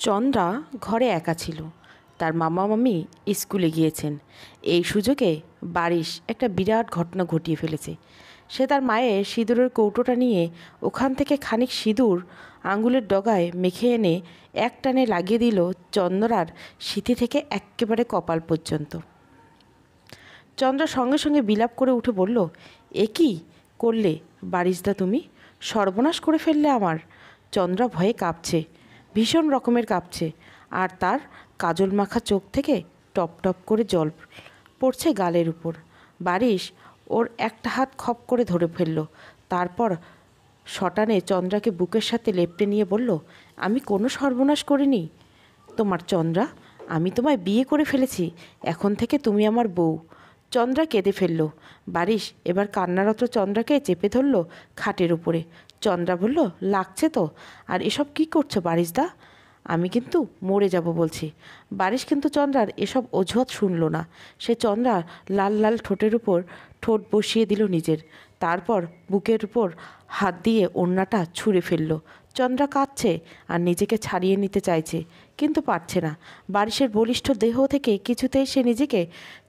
চন্দ্রা ঘরে একা ছিল। তার মামা মামি স্কুলে গিয়েছেন। এই সুযোগে বারিশ একটা বিরাট ঘটনা ঘটিয়ে ফেলেছে। সে তার মায়ের সিঁদুরের কৌটোটা নিয়ে ওখান থেকে খানিক সিঁদুর আঙুলের ডগায় মেখে এনে এক টানে লাগিয়ে দিল চন্দ্রার সিঁথি থেকে এক্কেবারে কপাল পর্যন্ত। চন্দ্রা সঙ্গে সঙ্গে বিলাপ করে উঠে বলল, এ কী করলে বারিশদা, তুমি সর্বনাশ করে ফেললে আমার। চন্দ্রা ভয়ে কাঁপছে, ভীষণ রকমের কাঁপছে, আর তার কাজল মাখা চোখ থেকে টপ টপ করে জল পড়ছে গালের উপর। বারিশ ওর একটা হাত খপ করে ধরে ফেলল, তারপর শটানে চন্দ্রাকে বুকের সাথে লেপ্টে নিয়ে বলল, আমি কোনো সর্বনাশ করিনি তোমার চন্দ্রা, আমি তোমায় বিয়ে করে ফেলেছি, এখন থেকে তুমি আমার বউ। চন্দ্রা কেঁদে ফেলল। বারিশ এবার কান্নারত চন্দ্রাকে চেপে ধরল খাটের উপরে। চন্দ্রা বলল, লাগছে তো, আর এসব কি করছো বারিশদা? আমি কিন্তু মরে যাব বলছি। বারিশ কিন্তু চন্দ্রার এসব অজুহাত শুনল না। সে চন্দ্রার লাল লাল ঠোঁটের উপর ঠোঁট বসিয়ে দিল নিজের, তারপর বুকের উপর হাত দিয়ে ওড়নাটা ছুঁড়ে ফেলল। চন্দ্রা কাঁদছে আর নিজেকে ছাড়িয়ে নিতে চাইছে, কিন্তু পারছে না। বারিশের বলিষ্ঠ দেহ থেকে কিছুতেই সে নিজেকে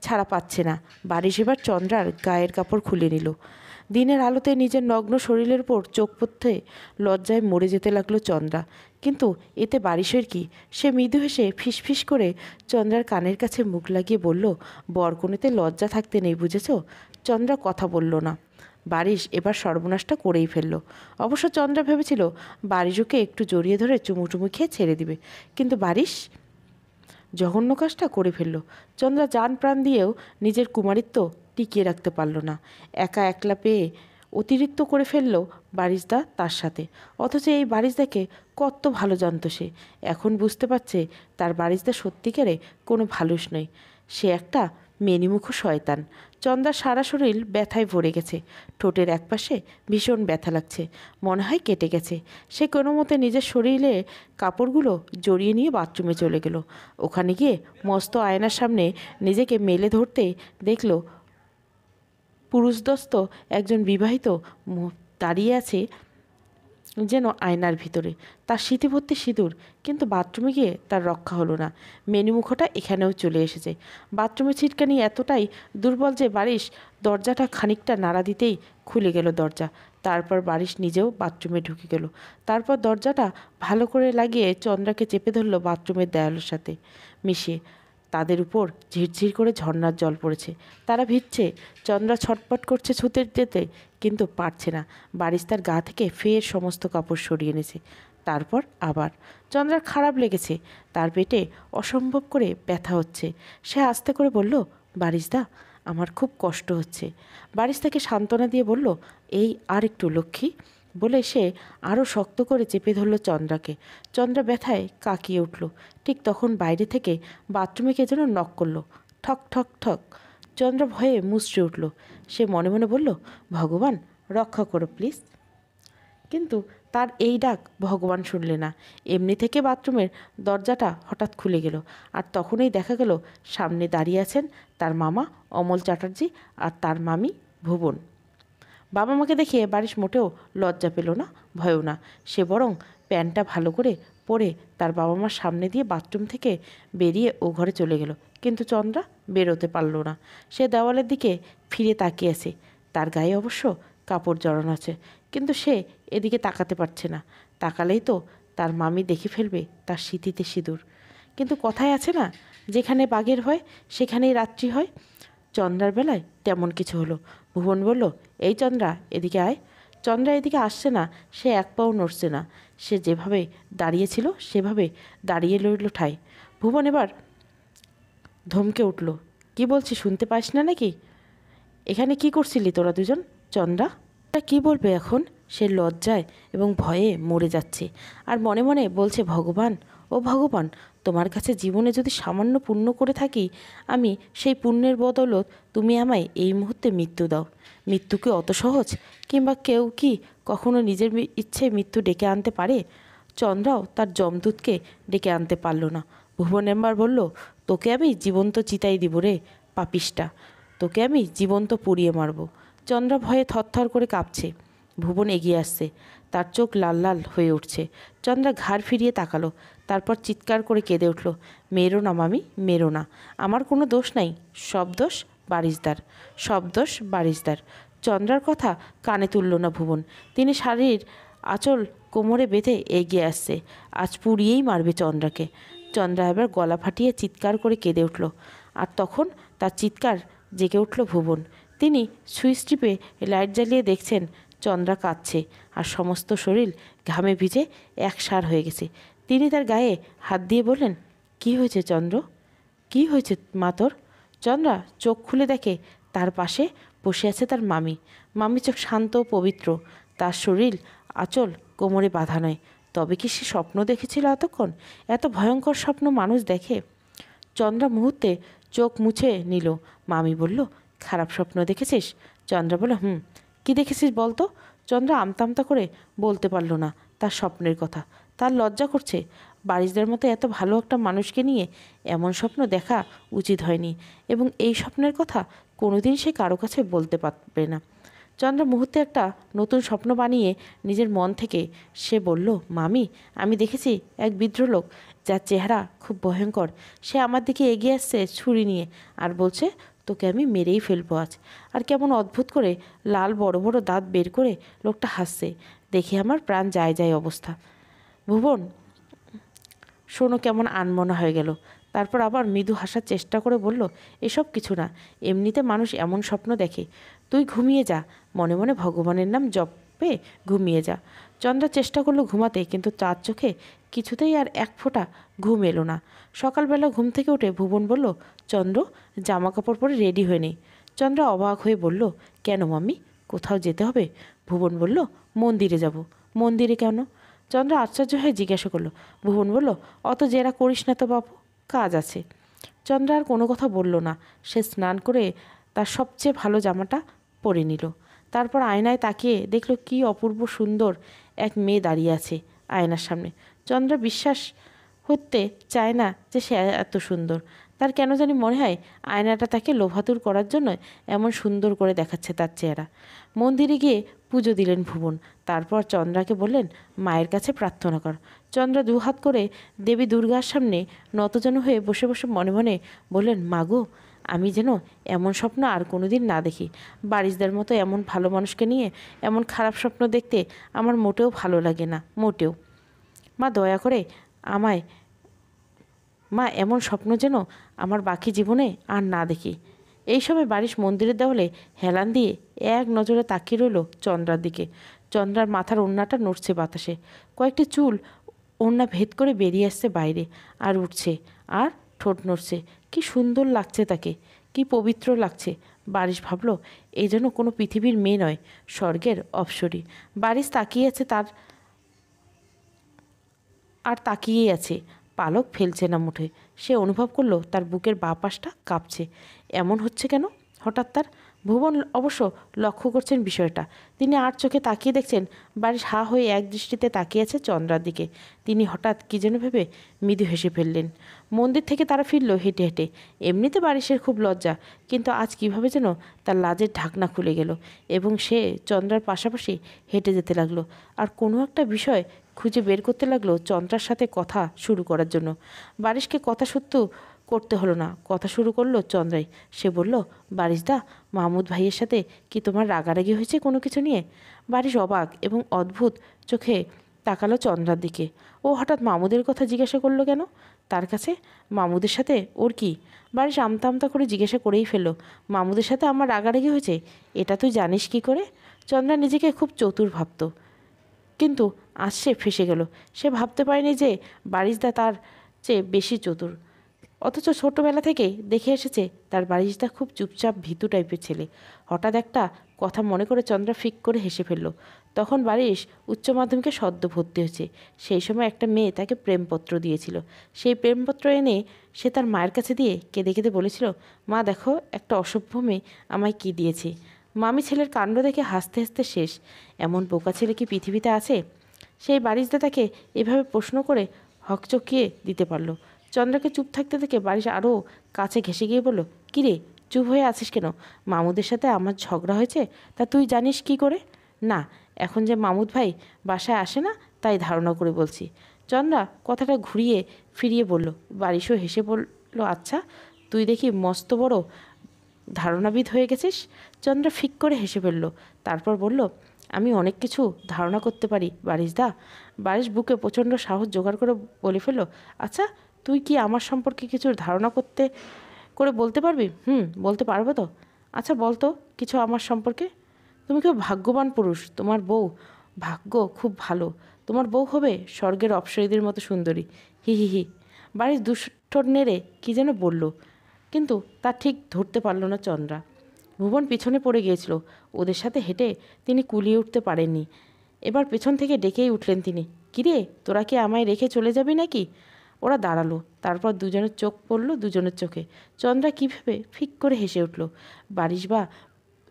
ছাড়া পাচ্ছে না। বারিশ এবার চন্দ্রার গায়ের কাপড় খুলে নিল। দিনের আলোতে নিজের নগ্ন শরীরের উপর চোখ পড়তে লজ্জায় মরে যেতে লাগলো চন্দ্রা। কিন্তু এতে বারিশের কি? সে মৃদু হেসে ফিসফিস করে চন্দ্রার কানের কাছে মুখ লাগিয়ে বলল, বরকনেতে লজ্জা থাকতে নেই, বুঝেছ? চন্দ্রা কথা বলল না। বারিশ এবার সর্বনাশটা করেই ফেলল। অবশ্য চন্দ্রা ভেবেছিল বারিশকে একটু জড়িয়ে ধরে চুমুটুমু খেয়ে ছেড়ে দিবে, কিন্তু বারিশ জঘন্য কাজটা করে ফেলল। চন্দ্রা জান প্রাণ দিয়েও নিজের কুমারিত্ব টিকিয়ে রাখতে পারল না। একা একলা পেয়ে অতিরিক্ত করে ফেলল বারিশদা তার সাথে। অথচ এই বারিশদাকে কত ভালো জানত সে। এখন বুঝতে পারছে তার বারিশদা সত্যিকারে কোনো ভালুস নয়, সে একটা মেনিমুখ শয়তান। চন্দ্রার সারা শরীর ব্যথায় ভরে গেছে। ঠোঁটের একপাশে ভীষণ ব্যথা লাগছে, মনে হয় কেটে গেছে। সে কোনো মতে নিজের শরীরে কাপড়গুলো জড়িয়ে নিয়ে বাথরুমে চলে গেল। ওখানে গিয়ে মস্ত আয়নার সামনে নিজেকে মেলে ধরতে দেখল পুরুষদস্ত একজন বিবাহিত দাঁড়িয়ে আছে যেন আয়নার ভিতরে, তার সিঁথি ভর্তি সিঁদুর। কিন্তু বাথরুমে গিয়ে তার রক্ষা হলো না। মেনিমুখটা এখানেও চলে এসেছে। বাথরুমের ছিটকানি এতটাই দুর্বল যে বারিশ দরজাটা খানিকটা নাড়া দিতেই খুলে গেল দরজা। তারপর বারিশ নিজেও বাথরুমে ঢুকে গেল। তারপর দরজাটা ভালো করে লাগিয়ে চন্দ্রাকে চেপে ধরল বাথরুমের দেয়ালের সাথে মিশিয়ে। তাদের উপর ঝিরঝির করে ঝর্নার জল পড়েছে। তারা ভিজছে। চন্দ্রা ছটপট করছে ছুতে যেতে, কিন্তু পারছে না। বারিশ তার গা থেকে ফের সমস্ত কাপড় সরিয়ে এনেছে। তারপর আবার চন্দ্রার খারাপ লেগেছে, তার পেটে অসম্ভব করে ব্যথা হচ্ছে। সে আস্তে করে বলল, বারিশদা, আমার খুব কষ্ট হচ্ছে। বারিশ তাকে সান্ত্বনা দিয়ে বলল, এই আর একটু লক্ষ্মী, বলে সে আরও শক্ত করে চেপে ধরল চন্দ্রাকে। চন্দ্রা ব্যথায় কাঁকিয়ে উঠল। ঠিক তখন বাইরে থেকে বাথরুমে কে যেন নক করল, ঠক ঠক ঠক। চন্দ্রা ভয়ে মুচড়ে উঠল। সে মনে মনে বলল, ভগবান রক্ষা করো প্লিজ। কিন্তু তার এই ডাক ভগবান শুনলে না। এমনি থেকে বাথরুমের দরজাটা হঠাৎ খুলে গেল, আর তখনই দেখা গেল সামনে দাঁড়িয়ে আছেন তার মামা অমল চ্যাটার্জি আর তার মামি ভুবন। বাবা মাকে দেখে বারিশ মোটেও লজ্জা পেল না, ভয়ও না। সে বরং প্যান্টটা ভালো করে পরে তার বাবা মার সামনে দিয়ে বাথরুম থেকে বেরিয়ে ও ঘরে চলে গেল। কিন্তু চন্দ্রা বেরোতে পারল না। সে দেওয়ালের দিকে ফিরে তাকিয়ে আছে। তার গায়ে অবশ্য কাপড় জড়ানো আছে, কিন্তু সে এদিকে তাকাতে পারছে না। তাকালেই তো তার মামি দেখে ফেলবে তার সিঁথিতে সিঁদুর। কিন্তু কথায় আছে না, যেখানে বাঘের হয় সেখানেই রাত্রি হয়। চন্দ্রার বেলায় তেমন কিছু হলো। ভুবন বলল, এই চন্দ্রা, এদিকে আয়। চন্দ্রা এদিকে আসছে না, সে এক পাও নড়ছে না। সে যেভাবে দাঁড়িয়েছিল সেভাবে দাঁড়িয়ে রইল ঠাই। ভুবন এবার ধমকে উঠল, কি বলছি শুনতে পাস না নাকি? এখানে কি করছিলি তোরা দুজন? চন্দ্রা কি বলবে এখন? সে লজ্জায় এবং ভয়ে মরে যাচ্ছে, আর মনে মনে বলছে, ভগবান, ও ভগবান, তোমার কাছে জীবনে যদি সামান্য পুণ্য করে থাকি, আমি সেই পুণ্যের বদলত তুমি আমায় এই মুহূর্তে মৃত্যু দাও। মৃত্যু কি অত সহজ? কিংবা কেউ কি কখনো নিজের ইচ্ছে মৃত্যু ডেকে আনতে পারে? চন্দ্রাও তার যমদূতকে ডেকে আনতে পারল না। ভুবন এবার বলল, তোকে আমি জীবন্ত চিতাই দিব রে পাপিষ্টা, তোকে আমি জীবন্ত পুড়িয়ে মারব। চন্দ্রা ভয়ে থরথর করে কাঁপছে। ভুবন এগিয়ে আসছে, তার চোখ লাল লাল হয়ে উঠছে। চন্দ্রা ঘাড় ফিরিয়ে তাকালো। তারপর চিৎকার করে কেঁদে উঠল, মেরো না মামি, মেরো না, আমার কোনো দোষ নাই, সব দোষ বারিশদার, সব দোষ বারিশদার। চন্দ্রার কথা কানে তুলল না ভুবন। তিনি শাড়ির আঁচল কোমরে বেঁধে এগিয়ে আসছে, আজ পুড়িয়েই মারবে চন্দ্রাকে। চন্দ্রা এবার গলা ফাটিয়ে চিৎকার করে কেঁদে উঠল। আর তখন তার চিৎকার জেগে উঠল ভুবন। তিনি সুইচ টিপে লাইট জ্বালিয়ে দেখছেন চন্দ্রা কাঁদছে আর সমস্ত শরীর ঘামে ভিজে একসার হয়ে গেছে। তিনি তার গায়ে হাত দিয়ে বললেন, কি হয়েছে চন্দ্র, কি হয়েছে মা তোর? চন্দ্রা চোখ খুলে দেখে তার পাশে বসে আছে তার মামি। মামি চোখ শান্ত ও পবিত্র, তার শরীর আঁচল কোমরে বাঁধা নয়। তবে কি সে স্বপ্ন দেখেছিল এতক্ষণ? এত ভয়ঙ্কর স্বপ্ন মানুষ দেখে? চন্দ্রা মুহূর্তে চোখ মুছে নিল। মামি বলল, খারাপ স্বপ্ন দেখেছিস? চন্দ্রা বলল, কি দেখেছিস বলতো? চন্দ্রা আমতা আমতা করে বলতে পারল না তার স্বপ্নের কথা। তার লজ্জা করছে। বারিশদের মতো এত ভালো একটা মানুষকে নিয়ে এমন স্বপ্ন দেখা উচিত হয়নি, এবং এই স্বপ্নের কথা কোনোদিন সে কারো কাছে বলতে পারবে না। চন্দ্রা মুহূর্তে একটা নতুন স্বপ্ন বানিয়ে নিজের মন থেকে সে বলল, মামি, আমি দেখেছি এক বৃদ্ধলোক, যার চেহারা খুব ভয়ঙ্কর। সে আমার দিকে এগিয়ে আসছে ছুরি নিয়ে আর বলছে, তোকে আমি মেরেই ফেলবো আজ। আর কেমন অদ্ভুত করে লাল বড় বড় দাঁত বের করে লোকটা হাসছে। দেখে আমার প্রাণ যায় যায় অবস্থা। ভুবন শোনো কেমন আনমনা হয়ে গেল। তারপর আবার মৃদু হাসার চেষ্টা করে বলল, এসব কিছু না, এমনিতে মানুষ এমন স্বপ্ন দেখে। তুই ঘুমিয়ে যা, মনে মনে ভগবানের নাম জপে ঘুমিয়ে যা। চন্দ্রা চেষ্টা করলো ঘুমাতে, কিন্তু তার চোখে কিছুতেই আর এক ফোঁটা ঘুম এলো না। সকালবেলা ঘুম থেকে উঠে ভুবন বলল, চন্দ্র, জামা কাপড় পরে রেডি হয়ে নেই। চন্দ্রা অবাক হয়ে বলল, কেন মাম্মি, কোথাও যেতে হবে? ভুবন বলল, মন্দিরে যাব। মন্দিরে কেন? চন্দ্রা আশ্চর্য হয়ে জিজ্ঞাসা করলো। ভুবন বলল, অত জেরা করিস না তো বাবু, কাজ আছে। চন্দ্রা আর কোনো কথা বলল না। সে স্নান করে তার সবচেয়ে ভালো জামাটা পরে নিল। তারপর আয়নায় তাকিয়ে দেখল কি অপূর্ব সুন্দর এক মেয়ে দাঁড়িয়ে আছে আয়নার সামনে। চন্দ্রা বিশ্বাস হতে চায় না যে সে এত সুন্দর। তার কেন জানি মনে হয় আয়নাটা তাকে লোভাতুর করার জন্য এমন সুন্দর করে দেখাচ্ছে তার চেহারা। মন্দিরে গিয়ে পুজো দিলেন ভুবন। তারপর চন্দ্রাকে বললেন, মায়ের কাছে প্রার্থনা কর। চন্দ্রা দুহাত করে দেবী দুর্গার সামনে নতজন হয়ে বসে বসে মনে মনে বললেন, মাগো, আমি যেন এমন স্বপ্ন আর কোনোদিন না দেখি। বারিশদের মতো এমন ভালো মানুষকে নিয়ে এমন খারাপ স্বপ্ন দেখতে আমার মোটেও ভালো লাগে না, মোটেও। মা দয়া করে আমায়, মা এমন স্বপ্ন যেন আমার বাকি জীবনে আর না দেখি। এই সময় বারিশ মন্দিরের দেওয়ালে হেলান দিয়ে এক নজরে তাকিয়ে রইল চন্দ্রার দিকে। চন্দ্রার মাথার ওড়নাটা নড়ছে বাতাসে, কয়েকটি চুল ওড়না ভেদ করে বেরিয়ে আসছে বাইরে আর উঠছে, আর ঠোঁট নড়ছে। কি সুন্দর লাগছে তাকে, কি পবিত্র লাগছে। বারিশ ভাবল, এই যেন কোনো পৃথিবীর মেয়ে নয়, স্বর্গের অপ্সরী। বারিশ তাকিয়ে আছে আর তাকিয়েই আছে, পালক ফেলছে না মুঠে। সে অনুভব করলো তার বুকের বাঁ পাশটা কাঁপছে। এমন হচ্ছে কেন হঠাৎ তার? ভুবন অবশ্য লক্ষ্য করছেন বিষয়টা। তিনি আর চোখে তাকিয়ে দেখছেন বারিশ হা হয়ে এক দৃষ্টিতে তাকিয়ে আছে চন্দ্রার দিকে। তিনি হঠাৎ কী যেন ভেবে মৃদু হেসে ফেললেন। মন্দির থেকে তারা ফিরল হেঁটে হেঁটে। এমনিতে বারিশের খুব লজ্জা, কিন্তু আজ কীভাবে যেন তার লাজের ঢাকনা খুলে গেল, এবং সে চন্দ্রার পাশাপাশি হেঁটে যেতে লাগলো। আর কোনো একটা বিষয় খুঁজে বের করতে লাগলো চন্দ্রার সাথে কথা শুরু করার জন্য। বারিশকে কথা সত্য করতে হলো না, কথা শুরু করলো চন্দ্রাই। সে বলল, বারিশদা, মাহমুদ ভাইয়ের সাথে কি তোমার রাগারাগি হয়েছে কোনো কিছু নিয়ে? বারিশ অবাক এবং অদ্ভুত চোখে তাকালো চন্দ্রার দিকে। ও হঠাৎ মাহমুদের কথা জিজ্ঞাসা করলো কেন? তার কাছে মাহমুদের সাথে ওর কি? বারিশ আমতা আমতা করে জিজ্ঞাসা করেই ফেললো, মাহমুদের সাথে আমার রাগারাগি হয়েছে, এটা তুই জানিস কি করে? চন্দ্রা নিজেকে খুব চতুর ভাবত, কিন্তু আজ সে ফেঁসে গেল। সে ভাবতে পারেনি যে বারিশদা তার চেয়ে বেশি চতুর। অথচ ছোটোবেলা থেকে দেখে এসেছে তার বারিশদা খুব চুপচাপ ভীতু টাইপের ছেলে। হঠাৎ একটা কথা মনে করে চন্দ্রা ফিক করে হেসে ফেলল। তখন বারিশ উচ্চ মাধ্যমিকে সদ্য ভর্তি হয়েছে। সেই সময় একটা মেয়ে তাকে প্রেমপত্র দিয়েছিল। সেই প্রেমপত্র এনে সে তার মায়ের কাছে দিয়ে কেঁদে কেঁদে বলেছিল, মা দেখো, একটা অসভ্য মেয়ে আমায় কী দিয়েছে। মামি ছেলের কাণ্ড দেখে হাসতে হাসতে শেষ। এমন বোকা ছেলে কি পৃথিবীতে আছে? সেই বারিশদা তাকে এভাবে প্রশ্ন করে হকচকিয়ে দিতে পারল। চন্দ্রাকে চুপ থাকতে দেখে বারিশ আরও কাছে ঘেঁষে গিয়ে বলল, কিরে, চুপ হয়ে আছিস কেন? মামুদের সাথে আমার ঝগড়া হয়েছে, তা তুই জানিস কি করে? না, এখন যে মামুদ ভাই বাসায় আসে না, তাই ধারণা করে বলছি। চন্দ্রা কথাটা ঘুরিয়ে ফিরিয়ে বলল। বারিশও হেসে বলল, আচ্ছা, তুই দেখি মস্ত বড় ধারণাবিদ হয়ে গেছিস। চন্দ্রা ফিক করে হেসে ফেলল। তারপর বলল, আমি অনেক কিছু ধারণা করতে পারি বারিশদা। বারিশ বুকে প্রচণ্ড সাহস জোগাড় করে বলে ফেলল, আচ্ছা, তুই কি আমার সম্পর্কে কিছু ধারণা করে বলতে পারবি? বলতে পারবো তো। আচ্ছা বল তো কিছু আমার সম্পর্কে। তুমি খুব ভাগ্যবান পুরুষ, তোমার বউ ভাগ্য খুব ভালো। তোমার বউ হবে স্বর্গের অপ্সরীদের মতো সুন্দরী। হি হি হি। বাড়ির দুষ্ঠর নেড়ে কী যেন বলল, কিন্তু তা ঠিক ধরতে পারল না চন্দ্রা। ভুবন পিছনে পড়ে গিয়েছিল। ওদের সাথে হেঁটে তিনি কুলিয়ে উঠতে পারেননি। এবার পেছন থেকে ডেকেই উঠলেন তিনি, কিরে, তোরা কি আমায় রেখে চলে যাবি নাকি? ওরা দাঁড়ালো। তারপর দুজনের চোখ পড়ল দুজনের চোখে। চন্দ্রা কী ভেবে ফিক করে হেসে উঠল। বারিশ বা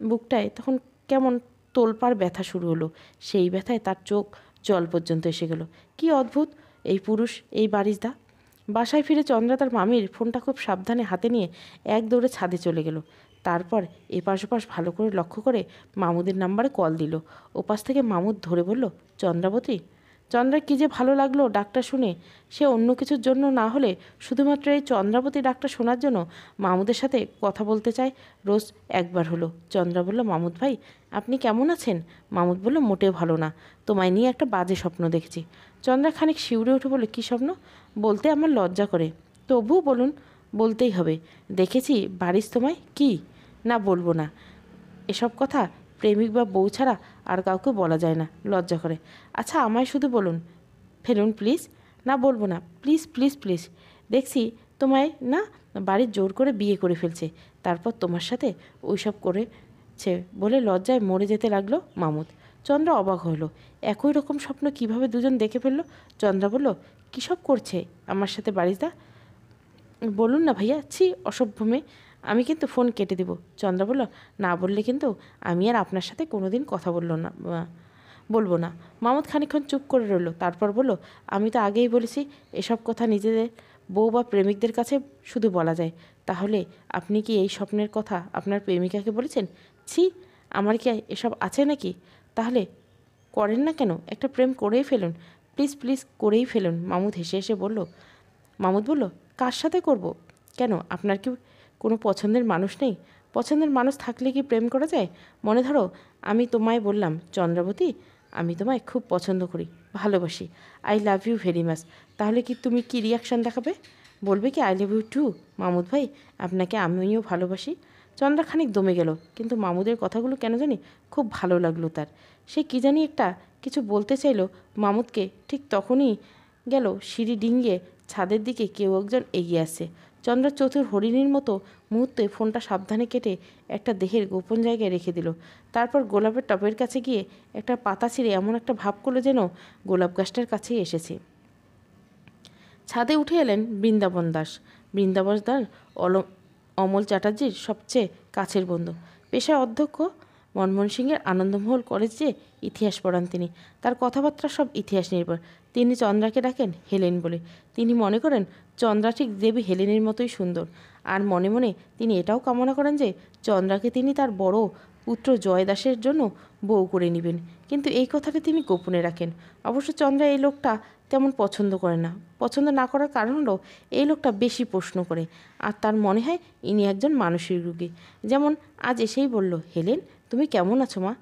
বুকটায় তখন কেমন তোলপাড় ব্যথা শুরু হলো। সেই ব্যথায় তার চোখ জল পর্যন্ত এসে গেল। কি অদ্ভুত এই পুরুষ, এই বারিশদা। বাসায় ফিরে চন্দ্রা তার মামির ফোনটা খুব সাবধানে হাতে নিয়ে এক দৌড়ে ছাদে চলে গেল। তারপর এপাশ ওপাশ ভালো করে লক্ষ্য করে মামুদের নাম্বারে কল দিল। ওপাশ থেকে মামুদ ধরে বলল, চন্দ্রাবতী। চন্দ্রার কী যে ভালো লাগলো ডাকটা শুনে। সে অন্য কিছুর জন্য না হলে শুধুমাত্র এই চন্দ্রাবতী ডাকটা শোনার জন্য মামুদের সাথে কথা বলতে চায়। রোজ একবার হলো। চন্দ্রা বলল, মামুদ ভাই, আপনি কেমন আছেন? মামুদ বলল, মোটেও ভালো না, তোমায় নিয়ে একটা বাজে স্বপ্ন দেখেছি। চন্দ্রা খানিক শিউরে উঠে বলল, কী স্বপ্ন? বলতে আমার লজ্জা করে। তবুও বলুন। বলতেই হবে। দেখেছি বারিশ তোমায়। কি? না, বলবো না। এসব কথা প্রেমিক বা বউ ছাড়া আর কাউকে বলা যায় না, লজ্জা করে। আচ্ছা আমায় শুধু বলুন, ফেলুন প্লিজ। না, বলবো না, প্লিজ প্লিজ প্লিজ। দেখছি তোমায় না বাড়ির জোর করে বিয়ে করে ফেলছে, তারপর তোমার সাথে ওইসব করেছে বলে লজ্জায় মরে যেতে লাগলো মামুদ। চন্দ্রা অবাক হলো। একই রকম স্বপ্ন কিভাবে দুজন দেখে ফেললো। চন্দ্রা বলল, কী সব করছে আমার সাথে বারিশদা? বলুন না ভাইয়া। ছি, অসভ্য মেয়ে। আমি কিন্তু ফোন কেটে দেব। চন্দ্রা বলল, না বললে কিন্তু আমি আর আপনার সাথে কোনোদিন কথা বলবো না। মামুদ খানিকক্ষণ চুপ করে রইল। তারপর বলল, আমি তো আগেই বলেছি এসব কথা নিজেদের বউ বা প্রেমিকদের কাছে শুধু বলা যায়। তাহলে আপনি কি এই স্বপ্নের কথা আপনার প্রেমিকাকে বলেছেন? ছি, আমার কি এসব আছে নাকি? তাহলে করেন না কেন? একটা প্রেম করেই ফেলুন, প্লিজ প্লিজ, করেই ফেলুন। মামুদ হেসে হেসে বলল। মামুদ বলল, কার সাথে করব? কেন, আপনার কি কোনো পছন্দের মানুষ নেই? পছন্দের মানুষ থাকলে কি প্রেম করা যায়? মনে ধরো আমি তোমায় বললাম, চন্দ্রাবতী, আমি তোমায় খুব পছন্দ করি, ভালোবাসি, I love you very much. তাহলে কি তুমি কি রিয়াকশান দেখাবে? বলবে কি I love you too? Mamud ভাই, আপনাকে আমিও ভালোবাসি। চন্দ্রা খানিক দমে গেল, কিন্তু মামুদের কথাগুলো কেন জানি খুব ভালো লাগলো তার। সে কি জানি একটা কিছু বলতে চাইল মামুদকে, ঠিক তখনই গেল সিঁড়ি ডিঙ্গিয়ে ছাদের দিকে কেউ একজন এগিয়ে আসছে। চন্দ্রা চতুর হরিণীর মতো মুহূর্তে ফোনটা সাবধানে কেটে একটা দেহের গোপন জায়গায় রেখে দিল। তারপর গোলাপের টবের কাছে গিয়ে একটা পাতা ছিঁড়ে এমন একটা ভাব করলো যেন গোলাপ গাছটার কাছেই এসেছে। ছাদে উঠে এলেন বৃন্দাবন দাস। বৃন্দাবন দাস অমল চ্যাটার্জির সবচেয়ে কাছের বন্ধু। পেশায় অধ্যক্ষ। মনমোহন সিংয়ের আনন্দমহল কলেজে ইতিহাস পড়ান তিনি। তার কথাবার্তা সব ইতিহাস নির্ভর। তিনি চন্দ্রাকে ডাকেন হেলেন বলে। তিনি মনে করেন চন্দ্রা ঠিক দেবী হেলেনের মতোই সুন্দর। আর মনে মনে তিনি এটাও কামনা করেন যে চন্দ্রাকে তিনি তার বড় পুত্র জয়দাসের জন্য বউ করে নেবেন। কিন্তু এই কথাটা তিনি গোপনে রাখেন। অবশ্য চন্দ্রা এই লোকটা তেমন পছন্দ করে না। পছন্দ না করার কারণ হলো এই লোকটা বেশি প্রশ্ন করে, আর তার মনে হয় ইনি একজন মানসিক রোগী। যেমন আজ এসেই বলল, হেলেন, তুমি কেমন আছো মা?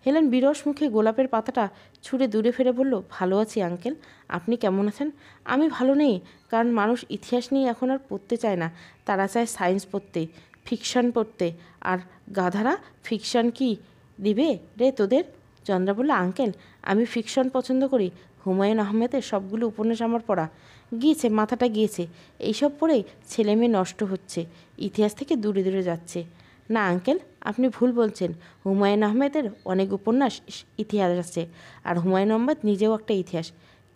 হেলেন বিরস মুখে গোলাপের পাতাটা ছুঁড়ে দূরে ফেলে বলল, ভালো আছি আঙ্কেল, আপনি কেমন আছেন? আমি ভালো নেই, কারণ মানুষ ইতিহাস নিয়ে এখন আর পড়তে চায় না। তারা চায় সায়েন্স পড়তে, ফিকশন পড়তে। আর গাধারা ফিকশন কি দিবে রে তোদের? চন্দ্রা বলল, আঙ্কেল, আমি ফিকশন পছন্দ করি। হুমায়ুন আহমেদের সবগুলো উপন্যাস আমার পড়া। গিয়েছে, মাথাটা গিয়েছে। এইসব পড়েই ছেলেমেয়ে নষ্ট হচ্ছে, ইতিহাস থেকে দূরে দূরে যাচ্ছে। না আঙ্কেল, আপনি ভুল বলছেন। হুমায়ুন আহমেদের অনেক উপন্যাস ইতিহাস আছে, আর হুমায়ুন আহমেদ নিজেও একটা ইতিহাস।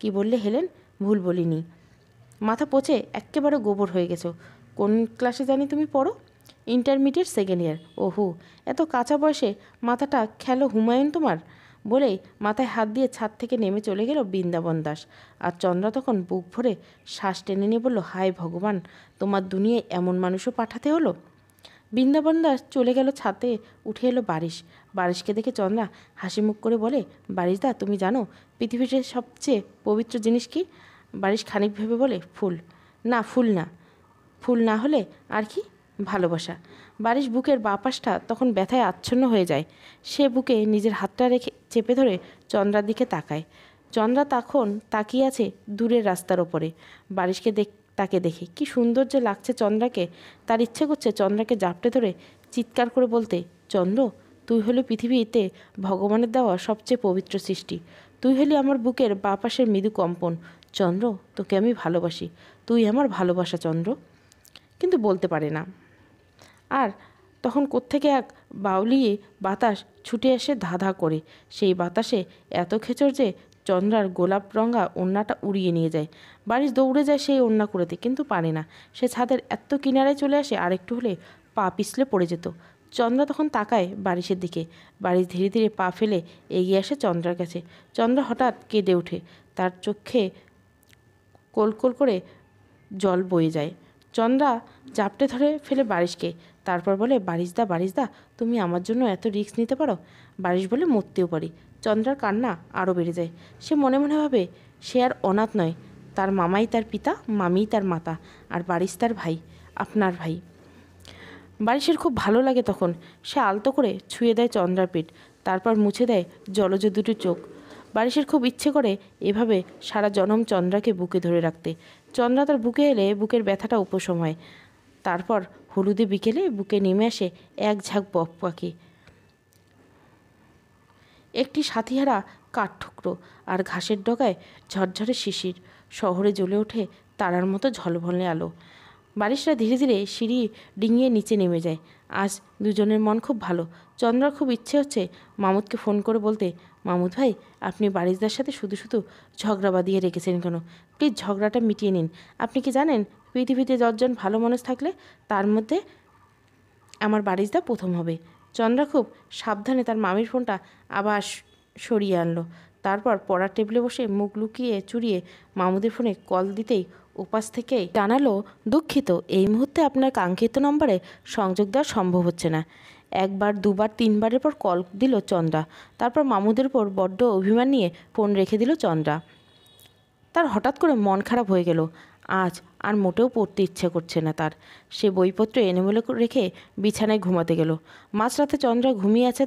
কি বললে হেলেন? ভুল বলিনি। মাথা পচে এক্কেবারে গোবর হয়ে গেছো। কোন ক্লাসে জানি তুমি পড়ো? Intermediate second year. ওহো, এত কাঁচা বয়সে মাথাটা খেলো হুমায়ুন তোমার? বলেই মাথায় হাত দিয়ে ছাদ থেকে নেমে চলে গেল বৃন্দাবন দাস। আর চন্দ্রা তখন বুক ভরে শ্বাস টেনে নিয়ে বলল, হায় ভগবান, তোমার দুনিয়ায় এমন মানুষও পাঠাতে হলো। বৃন্দাবন দাস চলে গেল। ছাদে উঠে এলো বারিশ। বারিশকে দেখে চন্দ্রা হাসি মুখ করে বলে, বারিশদা, তুমি জানো পৃথিবীতে সবচেয়ে পবিত্র জিনিস কি? বারিশ খানিক ভেবে বলে, ফুল না, ফুল না, ফুল না হলে আর কি? ভালোবাসা। বারিশ বুকের বাঁ পাশটা তখন ব্যথায় আচ্ছন্ন হয়ে যায়। সে বুকে নিজের হাতটা রেখে চেপে ধরে চন্দ্রার দিকে তাকায়। চন্দ্রা তখন তাকিয়ে আছে দূরের রাস্তার ওপরে। বারিশকে তাকে দেখে কি সুন্দর যে লাগছে চন্দ্রাকে। তার ইচ্ছে করছে চন্দ্রাকে জাপটে ধরে চিৎকার করে বলতে, চন্দ্র, তুই হলি পৃথিবীতে ভগবানের দেওয়া সবচেয়ে পবিত্র সৃষ্টি। তুই হলি আমার বুকের বাঁ পাশের মৃদু কম্পন। চন্দ্র, তোকে আমি ভালোবাসি। তুই আমার ভালোবাসা চন্দ্র। কিন্তু বলতে পারে না। আর তখন কোত্থেকে এক বাউলিয়ে বাতাস ছুটে এসে ধাঁধা করে। সেই বাতাসে এত খেচর যে চন্দ্রার গোলাপ রঙা ওড়নাটা উড়িয়ে নিয়ে যায়। বারিশ দৌড়ে যায় সেই ওড়না কুড়াতে, কিন্তু পারে না। সে ছাদের এত কিনারায় চলে আসে, আরেকটু হলে পা পিছলে পড়ে যেত। চন্দ্রা তখন তাকায় বারিশের দিকে। বারিশ ধীরে ধীরে পা ফেলে এগিয়ে আসে চন্দ্রার কাছে। চন্দ্রা হঠাৎ কেঁদে ওঠে। তার চোখে কোলকোল করে জল বয়ে যায়। চন্দ্রা জাপটে ধরে ফেলে বারিশকে। তারপর বলে, বারিশদা, বারিশদা, তুমি আমার জন্য এত রিস্ক নিতে পারো? বারিশ বলে, মরতেও পারি। চন্দ্রার কান্না আরও বেড়ে যায়। সে মনে মনে ভাবে, সে আর অনাথ নয়। তার মামাই তার পিতা, মামিই তার মাতা, আর বারিশ তার ভাই, আপনার ভাই। বারিশের খুব ভালো লাগে তখন। সে আলতো করে ছুঁয়ে দেয় চন্দ্রার পেট, তারপর মুছে দেয় জলজ দুটো চোখ। বারিশের খুব ইচ্ছে করে এভাবে সারা জনম চন্দ্রাকে বুকে ধরে রাখতে। চন্দ্রা তার বুকে এলে বুকের ব্যথাটা উপশম হয়। তারপর হলুদে বিকেলে বুকে নেমে আসে এক ঝাঁক বক পাখি। একটি সাথীহারা কাঠঠুকরো আর ঘাসের ডগায় ঝরঝরে শিশির। শহরে জ্বলে ওঠে তারার মতো ঝলমলে আলো। বারিশরা ধীরে ধীরে সিঁড়ি ডিঙিয়ে নিচে নেমে যায়। আজ দুজনের মন খুব ভালো। চন্দ্রার খুব ইচ্ছে হচ্ছে মামুদকে ফোন করে বলতে, মামুদ ভাই, আপনি বারিশদার সাথে শুধু শুধু ঝগড়া বাঁধিয়ে রেখেছেন কেন? প্লিজ ঝগড়াটা মিটিয়ে নিন। আপনি কি জানেন, পৃথিবীতে 10জন ভালো মানুষ থাকলে তার মধ্যে আমার বারিশদা প্রথম হবে। চন্দ্রা খুব সাবধানে তার মামির ফোনটা আবার সরিয়ে আনলো। তারপর পড়ার টেবিলে বসে মুখ লুকিয়ে চুরিয়ে মামুদের ফোনে কল দিতেই ওপাশ থেকেই জানালো, দুঃখিত, এই মুহূর্তে আপনার কাঙ্ক্ষিত নম্বরে সংযোগ দেওয়া সম্ভব হচ্ছে না। একবার, দুবার, তিনবারের পর কল দিল চন্দ্রা। তারপর মামুদের উপর বড্ড অভিমান নিয়ে ফোন রেখে দিল চন্দ্রা। তার হঠাৎ করে মন খারাপ হয়ে গেল। আজ আর মোটেও পড়তে ইচ্ছে করছে না তার। সে বইপত্র এলোমেলো রেখে বিছানায় ঘুমাতে গেল। মাঝরাতে চন্দ্রা ঘুমিয়ে আছে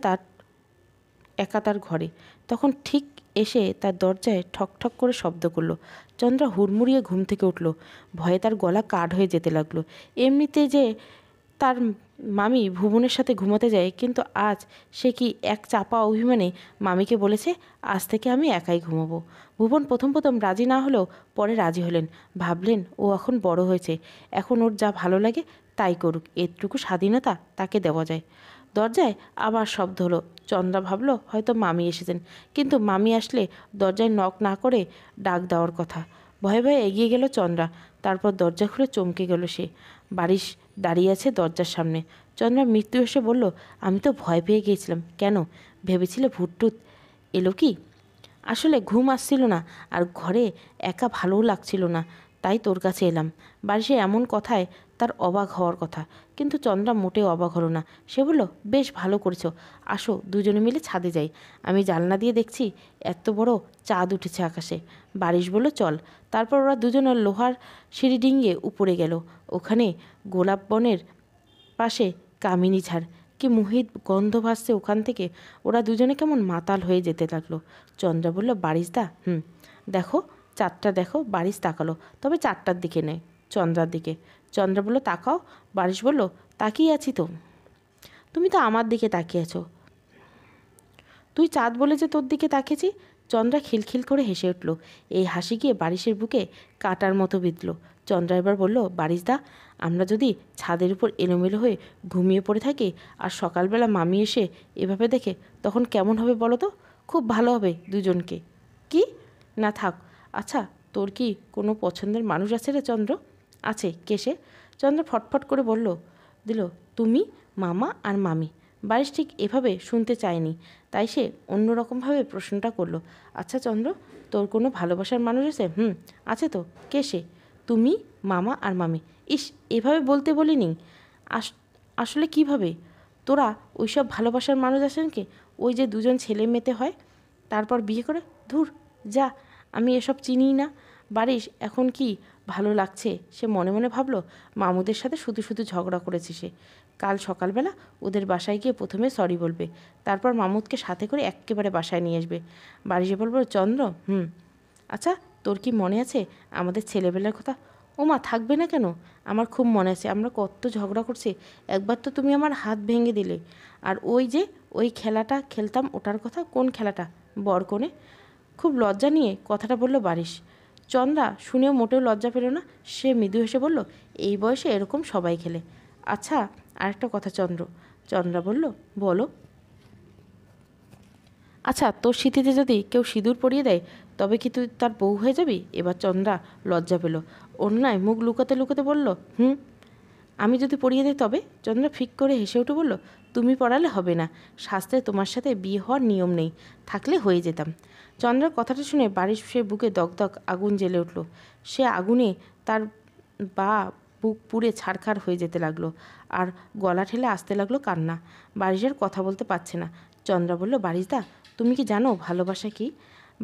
একা তার ঘরে। তখন ঠিক এসে তার দরজায় ঠক ঠক করে শব্দ করলো। চন্দ্রা হুড়মুড়িয়ে ঘুম থেকে উঠল। ভয়ে তার গলা কাঠ হয়ে যেতে লাগলো। এমনিতে যে তার মামি ভুবনের সাথে ঘুমাতে যায়, কিন্তু আজ সে কি এক চাপা অভিমানে মামিকে বলেছে, আজ থেকে আমি একাই ঘুমাবো। ভুবন প্রথম প্রথম রাজি না হলেও পরে রাজি হলেন। ভাবলেন, ও এখন বড় হয়েছে, এখন ওর যা ভালো লাগে তাই করুক, এটুকু স্বাধীনতা তাকে দেওয়া যায়। দরজায় আবার শব্দ হলো। চন্দ্রা ভাবলো হয়তো মামি এসেছেন, কিন্তু মামি আসলে দরজায় নক না করে ডাক দেওয়ার কথা। ভয়ে ভয়ে এগিয়ে গেল চন্দ্রা। তারপর দরজা খুলে চমকে গেল সে। বারিশ দাঁড়িয়ে আছে দরজার সামনে। চন্দ্রা মৃত্যু এসে বলল, আমি তো ভয় পেয়ে গিয়েছিলাম। কেন? ভেবেছিলে ভূতটুত এলো কি? আসলে ঘুম আসছিল না, আর ঘরে একা ভালোও লাগছিল না, তাই তোর কাছে এলাম। বারিশে এমন কথায় তার অবাক হওয়ার কথা, কিন্তু চন্দ্রা মোটেও অবাক হলো না। সে বলল, বেশ ভালো করেছো, আসো দুজনে মিলে ছাদে যাই। আমি জানলা দিয়ে দেখছি এত বড় চাঁদ উঠেছে আকাশে। বারিশ বলল, চল। তারপর ওরা দুজনের লোহার সিঁড়ি ডিঙিয়ে উপরে গেল। ওখানে গোলাপ বনের পাশে কামিনী ঝাড়, কি মোহিত গন্ধ ভাসছে ওখান থেকে। ওরা দুজনে কেমন মাতাল হয়ে যেতে লাগলো। চন্দ্রা বলল, বারিশদা, দেখো চাঁদটা দেখো। বারিশ তাকালো, তবে চাঁদটার দিকে নেই, চন্দ্রার দিকে। চন্দ্রা বলল, তাকাও। বারিশ বলল, তাকিয়ে আছি তো। তুমি তো আমার দিকে তাকিয়ে আছো। তুই চাঁদ বলে যে তোর দিকে তাকিয়েছি। চন্দ্রা খিলখিল করে হেসে উঠল। এই হাসি গিয়ে বারিশের বুকে কাটার মতো বিঁধল। চন্দ্রা এবার বলল, বারিশদা, আমরা যদি ছাদের উপর এলোমেলো হয়ে ঘুমিয়ে পড়ে থাকি আর সকালবেলা মামি এসে এভাবে দেখে, তখন কেমন হবে বলো তো? খুব ভালো হবে দুজনকে। কি না, থাক। আচ্ছা, তোর কি কোনো পছন্দের মানুষ আছে রে চন্দ্র? আছে। কে সে? চন্দ্র ফটফট করে বলল দিল, তুমি, মামা আর মামি। বারিশ ঠিক এভাবে শুনতে চায়নি, তাই সে অন্যরকমভাবে প্রশ্নটা করলো, আচ্ছা চন্দ্র, তোর কোনো ভালোবাসার মানুষ আছে? আছে তো। কে সে? তুমি, মামা আর মামি। ইস, এভাবে বলতে বলিনি। আসলে কিভাবে? তোরা ওইসব ভালোবাসার মানুষ আছেন কি? ওই যে দুজন ছেলে মেয়েতে হয়, তারপর বিয়ে করে? ধুর, যা, আমি এসব চিনি না। বারিশ এখন কি ভালো লাগছে সে মনে মনে ভাবল। মামুদের সাথে শুধু শুধু ঝগড়া করেছে সে। কাল সকালবেলা ওদের বাসায় গিয়ে প্রথমে সরি বলবে, তারপর মামুদকে সাথে করে একেবারে বাসায় নিয়ে আসবে। বারিশে বলব, চন্দ্র, আচ্ছা তোর কি মনে আছে আমাদের ছেলেবেলার কথা? ও মা, থাকবে না কেন? আমার খুব মনে আছে, আমরা কত ঝগড়া করছি। একবার তো তুমি আমার হাত ভেঙে দিলে। আর ওই খেলাটা খেলতাম, ওটার কথা? কোন খেলাটা? বরকনে। খুব লজ্জা নিয়ে কথাটা বলল বারিশ। চন্দ্রা শুনেও মোটেও লজ্জা পেল না। সে মৃদু হেসে বলল, এই বয়সে এরকম সবাই খেলে। আচ্ছা আরেকটা কথা চন্দ্রা বলল, বলো। আচ্ছা তোর স্মৃতিতে যদি কেউ সিঁদুর পরিয়ে দেয় তবে কি তুই তার বউ হয়ে যাবি? এবার চন্দ্রা লজ্জা পেল। অন্যায় মুখ লুকাতে লুকাতে বলল, আমি যদি পরিয়ে দিই তবে? চন্দ্রা ফিক করে হেসে উঠে বলল, তুমি পড়ালে হবে না। শাস্ত্রে তোমার সাথে বিয়ে হওয়ার নিয়ম নেই, থাকলে হয়ে যেতাম। চন্দ্রার কথাটা শুনে বাড়ির সে বুকে দগদগ আগুন জ্বেলে উঠল। সে আগুনে তার বুক পুড়ে ছারখার হয়ে যেতে লাগলো, আর গলা ঠেলে আসতে লাগলো কান্না। বারিশের কথা বলতে পারছে না। চন্দ্রা বলল, বারিশদা, তুমি কি জানো ভালোবাসা কি?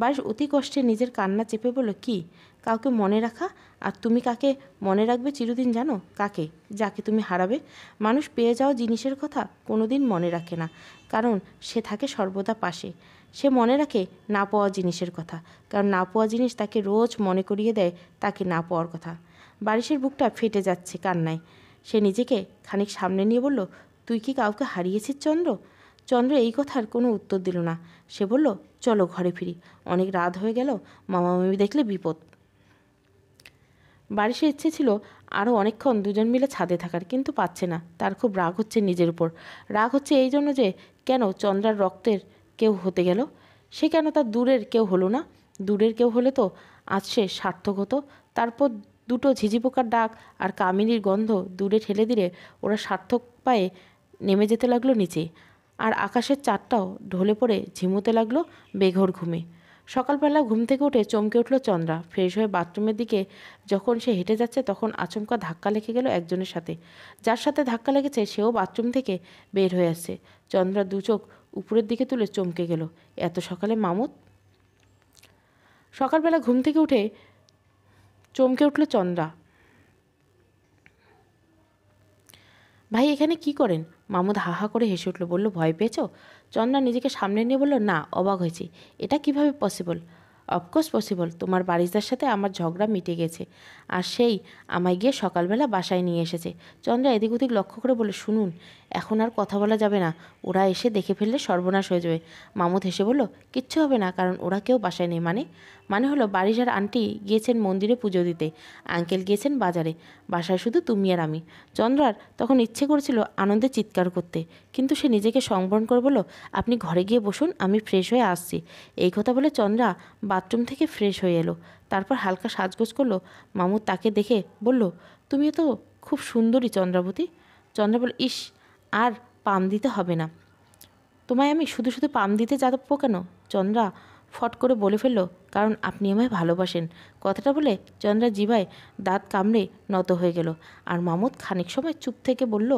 বারিশ অতি কষ্টে নিজের কান্না চেপে বলল, কি? কাউকে মনে রাখা। আর তুমি কাকে মনে রাখবে চিরদিন জানো? কাকে? যাকে তুমি হারাবে। মানুষ পেয়ে যাওয়া জিনিসের কথা কোনো দিন মনে রাখে না, কারণ সে থাকে সর্বদা পাশে। সে মনে রাখে না পাওয়া জিনিসের কথা, কারণ না পাওয়া জিনিস তাকে রোজ মনে করিয়ে দেয় তাকে না পাওয়ার কথা। বারিশের বুকটা ফেটে যাচ্ছে কান্নায়। সে নিজেকে খানিক সামনে নিয়ে বলল, তুই কি কাউকে হারিয়েছিস চন্দ্র? চন্দ্র এই কথার কোনো উত্তর দিল না। সে বলল, চলো ঘরে ফিরি, অনেক রাত হয়ে গেল, মামা মামি দেখলে বিপদ। বারিশের ইচ্ছে ছিল আরও অনেকক্ষণ দুজন মিলে ছাদে থাকার, কিন্তু পাচ্ছে না। তার খুব রাগ হচ্ছে নিজের উপর। রাগ হচ্ছে এই জন্য যে কেন চন্দ্রার রক্তের কেউ হতে গেল, সে কেন তার দূরের কেউ হলো না? দূরের কেউ হলে তো আজ সে সার্থক হতো। তারপর দুটো ঝিঝি পোকার ডাক আর কামিনীর গন্ধ দূরে ঠেলে দিলে ওরা সার্থক পায়ে নেমে যেতে লাগলো নিচে, আর আকাশের চাঁদটাও ঢলে পড়ে ঝিমুতে লাগলো বেঘোর ঘুমে। সকালবেলা ঘুম থেকে উঠে চমকে উঠল চন্দ্রা। ফ্রেশ হয়ে বাথরুমের দিকে যখন সে হেঁটে যাচ্ছে তখন আচমকা ধাক্কা লেগে গেল একজনের সাথে। যার সাথে ধাক্কা লেগেছে সেও বাথরুম থেকে বের হয়ে আসছে। চন্দ্রা দু চোখ উপরের দিকে তুলে চমকে গেল। এত সকালে মামুদ! সকালবেলা ঘুম থেকে উঠে চমকে উঠল চন্দ্রা। ভাই এখানে কি করেন? মামুদ হা হা করে হেসে উঠল, বলল, ভয় পেয়েছ? চন্দ্রা নিজেকে সামনে নিয়ে বলল, না, অবাক হয়েছি। এটা কিভাবে পসিবল? Of course possible. তোমার বারিশদার সাথে আমার ঝগড়া মিটে গেছে, আর সেই আমায় গিয়ে সকালবেলা বাসায় নিয়ে এসেছে। চন্দ্রা এদিক ওদিক লক্ষ্য করে বলে, শুনুন, এখন আর কথা বলা যাবে না, ওরা এসে দেখে ফেললে সর্বনাশ হয়ে যাবে। মামুদ হেসে বলল, কিচ্ছু হবে না, কারণ ওরা কেউ বাসায় নেই। মানে হলো বারিশ আর আন্টি গিয়েছেন মন্দিরে পুজো দিতে, আঙ্কেল গিয়েছেন বাজারে, বাসায় শুধু তুমি আর আমি। চন্দ্রার তখন ইচ্ছে করেছিল আনন্দে চিৎকার করতে, কিন্তু সে নিজেকে সংবরণ করে বলল, আপনি ঘরে গিয়ে বসুন, আমি ফ্রেশ হয়ে আসছি। এই কথা বলে চন্দ্রা বাথরুম থেকে ফ্রেশ হয়ে এলো। তারপর হালকা সাজগোজ করলো। মামুদ তাকে দেখে বলল, তুমিও তো খুব সুন্দরী চন্দ্রাবতী। চন্দ্রা বলল, ইস, আর পাম দিতে হবে না, তোমায় আমি শুধু শুধু পাম দিতে যাবো কেন? চন্দ্রা ফট করে বলে ফেলল, কারণ আপনি আমায় ভালোবাসেন। কথাটা বলে চন্দ্রা জিভায় দাঁত কামড়ে নত হয়ে গেল। আর মামুদ খানিক সময় চুপ থেকে বলল,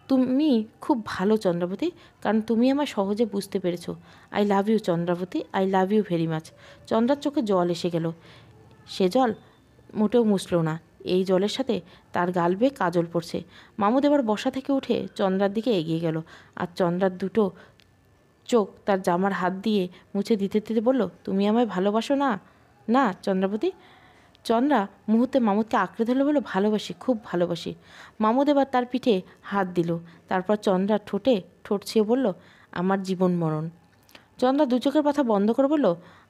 তুমি খুব ভালো চন্দ্রাবতী, কারণ তুমি আমায় সহজে বুঝতে পেরেছো। I love you Chandrabati, I love you very much. চন্দ্রার চোখে জল এসে গেল। সে জল মোটেও মুছল না। এই জলের সাথে তার গাল বেয়ে কাজল পড়ছে। মামুদ এবার বসা থেকে উঠে চন্দ্রার দিকে এগিয়ে গেল, আর চন্দ্রার দুটো চোখ তার জামার হাত দিয়ে মুছে দিতে দিতে বলল, তুমি আমায় ভালোবাসো না? না চন্দ্রাবতী। চন্দ্রা মুহূর্তে মামুদকে আঁকড়ে ধরলে বলল, ভালোবাসি, খুব ভালোবাসি। মামুদ এবার তার পিঠে হাত দিল। তারপর চন্দ্রা ঠোঁটে ঠোঁট ছুঁয়ে বলল, আমার জীবন মরণ। চন্দ্রা দু চোখের পাতা বন্ধ করে বলল,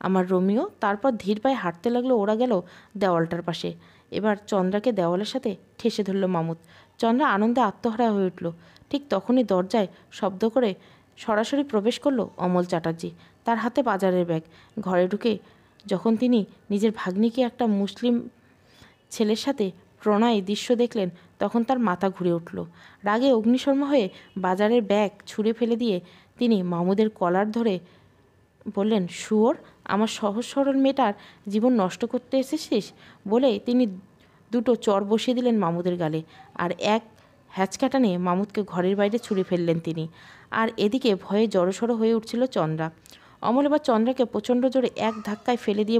আমার রোমিও। তারপর ধীর পায়ে হাঁটতে লাগলো। ওরা গেল দেওয়ালটার পাশে। এবার চন্দ্রাকে দেওয়ালের সাথে ঠেসে ধরল মামুদ। চন্দ্রা আনন্দে আত্মহারা হয়ে উঠল। ঠিক তখনই দরজায় শব্দ করে সরাসরি প্রবেশ করলো অমল চ্যাটার্জি। তার হাতে বাজারের ব্যাগ। ঘরে ঢুকে যখন তিনি নিজের ভাগ্নিকে একটা মুসলিম ছেলের সাথে প্রণয় দৃশ্য দেখলেন তখন তার মাথা ঘুরে উঠল। রাগে অগ্নিশর্মা হয়ে বাজারের ব্যাগ ছুঁড়ে ফেলে দিয়ে তিনি মামুদের কলার ধরে বললেন, শুয়োর, আমার সহজ সরল মেয়েটার জীবন নষ্ট করতে এসেছিস? বলে তিনি দুটো চর বসিয়ে দিলেন মামুদের গালে, আর এক হ্যাচকাটানে মামুদকে ঘরের বাইরে ছুঁড়ে ফেললেন তিনি। আর এদিকে ভয়ে জড়সড় হয়ে উঠছিল চন্দ্রা। অমল এবার চন্দ্রাকে প্রচণ্ড জোরে এক ধাক্কায় ফেলে দিয়ে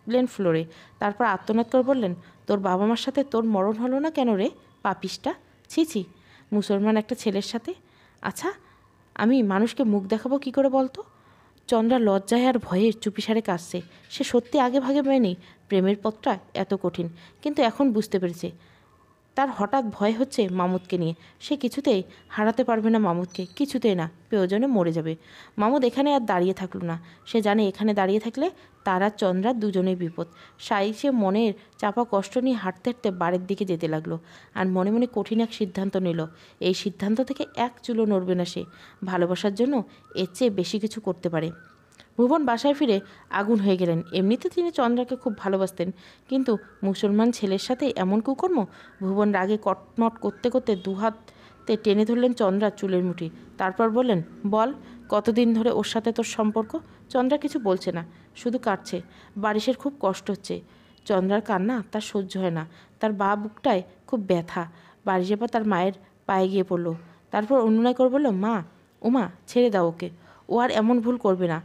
বসলেন ফ্লোরে। তারপর আর্তনাদ করে বললেন, তোর বাবা মার সাথে তোর মরণ হলো না কেন রে পাপিষ্টা? ছি ছি, মুসলমান একটা ছেলের সাথে। আচ্ছা, আমি মানুষকে মুখ দেখাবো কি করে বলতো? চন্দ্রা লজ্জায় আর ভয়ে চুপিসারে কাঁদছে। সে সত্যি আগে ভাগে মেনে প্রেমের পথটা এত কঠিন, কিন্তু এখন বুঝতে পেরেছে তার হঠাৎ ভয় হচ্ছে মামুদকে নিয়ে। সে কিছুতেই হারাতে পারবে না মামুদকে, কিছুতেই না, প্রয়োজনে মরে যাবে। মামুদ এখানে আর দাঁড়িয়ে থাকলো না। সে জানে এখানে দাঁড়িয়ে থাকলে তার আর চন্দ্রার দুজনেই বিপদ। সে মনের চাপা কষ্ট নিয়ে হাঁটতে হাঁটতে বাড়ির দিকে যেতে লাগলো আর মনে মনে কঠিন এক সিদ্ধান্ত নিল। এই সিদ্ধান্ত থেকে এক চুলো নড়বে না সে। ভালোবাসার জন্য এর চেয়ে বেশি কিছু করতে পারে। ভুবন বাসায় ফিরে আগুন হয়ে গেলেন। এমনিতে তিনি চন্দ্রাকে খুব ভালোবাসতেন, কিন্তু মুসলমান ছেলের সাথে এমন কুকর্ম! ভুবন রাগে কটমট করতে করতে দুহাতে টেনে ধরলেন চন্দ্রার চুলের মুঠি। তারপর বললেন, বল, কতদিন ধরে ওর সাথে তোর সম্পর্ক? চন্দ্রা কিছু বলছে না, শুধু কাঁদছে। বারিশের খুব কষ্ট হচ্ছে। চন্দ্রার কান্না তার সহ্য হয় না। তার বা বুকটায় খুব ব্যথা। বারিশ এবার তার মায়ের পায়ে গিয়ে পড়ল। তারপর অনুনয় করে বলল, মা, ওমা, ছেড়ে দাও ওকে, ও আর এমন ভুল করবে না।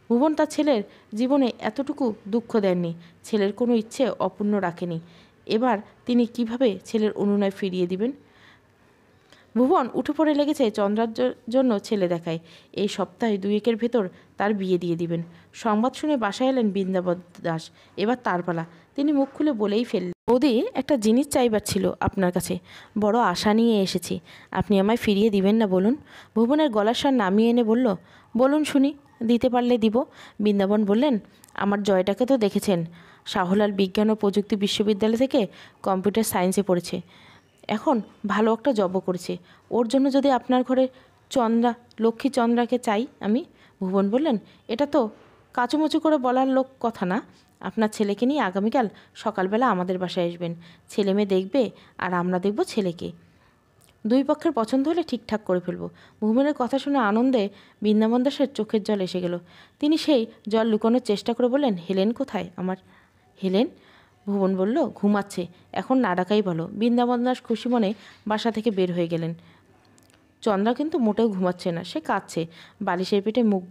ভুবন তার ছেলের জীবনে এতটুকু দুঃখ দেননি, ছেলের কোনো ইচ্ছে অপূর্ণ রাখেনি। এবার তিনি কিভাবে ছেলের অনুনয় ফিরিয়ে দিবেন? ভুবন উঠে পড়ে লেগেছে চন্দ্রার জন্য ছেলে দেখায়। এই সপ্তাহে 2-1 ভেতর তার বিয়ে দিয়ে দিবেন। সংবাদ শুনে বাসায় এলেন বৃন্দাবন দাস। এবার তার পালা। তিনি মুখ খুলে বলেই ফেললেন, বৌদি, একটা জিনিস চাইবার ছিল আপনার কাছে। বড় আশা নিয়ে এসেছি, আপনি আমায় ফিরিয়ে দিবেন না বলুন? ভুবনের গলার স্বর নামিয়ে এনে বলল, বলুন শুনি, দিতে পারলে দিব। বৃন্দাবন বললেন, আমার জয়টাকে তো দেখেছেন। শাহলাল বিজ্ঞান ও প্রযুক্তি বিশ্ববিদ্যালয় থেকে কম্পিউটার সায়েন্সে পড়েছে, এখন ভালো একটা জবও করেছে। ওর জন্য যদি আপনার ঘরে লক্ষ্মী চন্দ্রাকে চাই আমি। ভুবন বললেন, এটা তো কাচুমুচু করে বলার কথা না। আপনার ছেলেকে নিয়ে আগামীকাল সকালবেলা আমাদের বাসায় আসবেন। ছেলে মেয়ে দেখবে আর আমরা দেখব ছেলেকে। দুই পক্ষের পছন্দ হলে ঠিকঠাক করে ফেলবো। ভুবনের কথা শুনে আনন্দে বৃন্দাবন দাসের চোখের জল এসে গেল। তিনি সেই জল লুকানোর চেষ্টা করে বললেন, হেলেন কোথায় আমার? হেলেন? ভুবন বলল, ঘুমাচ্ছে, এখন না ডাকাই ভালো। বৃন্দাবন দাস খুশি মনে বাসা থেকে বের হয়ে গেলেন। চন্দ্রা কিন্তু মোটেও ঘুমাচ্ছে না, সে কাঁদছে, বালিশের পেটে মুখ